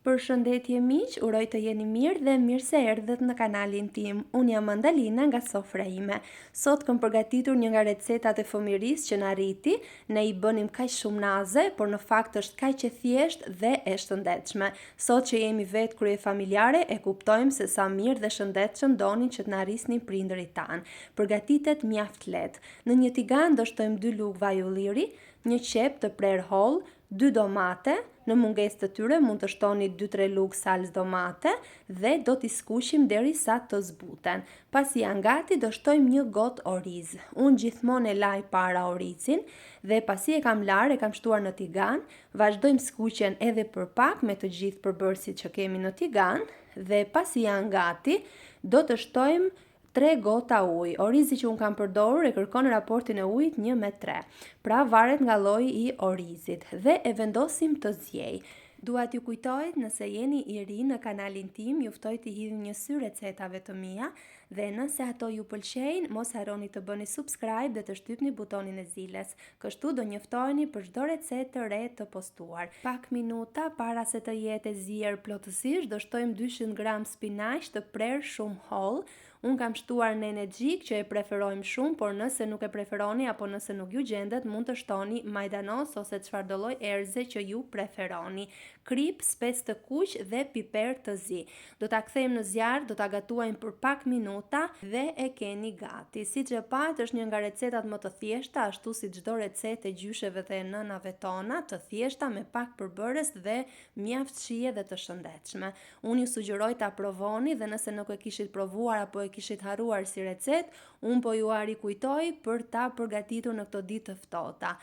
Përshëndetje miq, uroj të jeni mirë dhe mirë se erdhët në kanalin tim. Unë jam Mandalina nga sofra ime. Sot kam përgatitur një nga recetat e fëmirisë që na rriti. Ne I bënim kaq shumë naze, por në fakt është kaq e thjeshtë dhe e shëndetshme. Sot që jemi vetë krye familjare, e kuptojmë se sa mirë dhe shëndetshëm donin që të na rrisnin prindërit tanë. Përgatitet mjaft lehtë. Në një tigan do shtojmë 2 lugë vaj ulliri, një qep të prerë holl, 2 domate, në mungesë të tyre mund të shtoni 2-3 lugë salcë domate dhe do t'i skuqim derisa të zbuten. Pasi janë gati, do shtojmë një gotë oriz. Unë gjithmonë e laj para oricin dhe pasi e kam larë, e kam shtuar në tigan, vazhdojmë skuqjen edhe për pak me të gjithë përbërësit që kemi në tigan dhe pasi janë gati, do të shtojmë 3 gota ujë. Orizi që unë kam përdorur e kërkon raportin e ujit 1:3. Pra varet nga lloji I orizit dhe e vendosim të zjej. Dua t'ju kujtoj, nëse jeni I ri në kanalin tim, ju ftoj të hidhni një sy recetave të mia dhe nëse ato ju pëlqejnë, mos harroni të bëni subscribe dhe të shtypni butonin e zilës. Kështu do njoftoheni për çdo recetë të re të postuar. Pak minuta para se të jetë e zier plotësisht, do shtojmë 200 gram spinaq të prerë shumë holl. Unë kam shtuar në energjik që e preferojmë shumë, por nëse nuk e preferoni apo nëse nuk ju gjendet, mund të shtoni majdanos ose çfarëdo lloj erze që ju preferoni. Krip, spec të kuq dhe piper të zi. Do ta kthejmë në zjarr, do ta gatuajmë për pak minuta dhe e keni gati. Siç e pat, është një nga recetat më të thjeshta, ashtu si çdo recetë e gjysheve dhe e nënave tona, të thjeshta me pak përbërës dhe mjaft shije dhe të shëndetshme. Unë ju sugjeroj ta provoni dhe nëse nuk e kishit provuar apo e kishit harruar si recet, unë po ju rikujtoj për ta përgatitur në këto ditë të ftohta.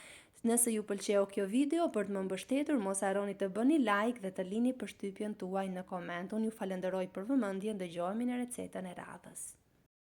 Nëse ju pëlqeu kjo video, për të më mbështetur, mos harroni të bëni like dhe të lini përshtypjen tuaj në koment. Unë ju falenderoj për vëmendjen, dëgjohemi në recetën e radhës.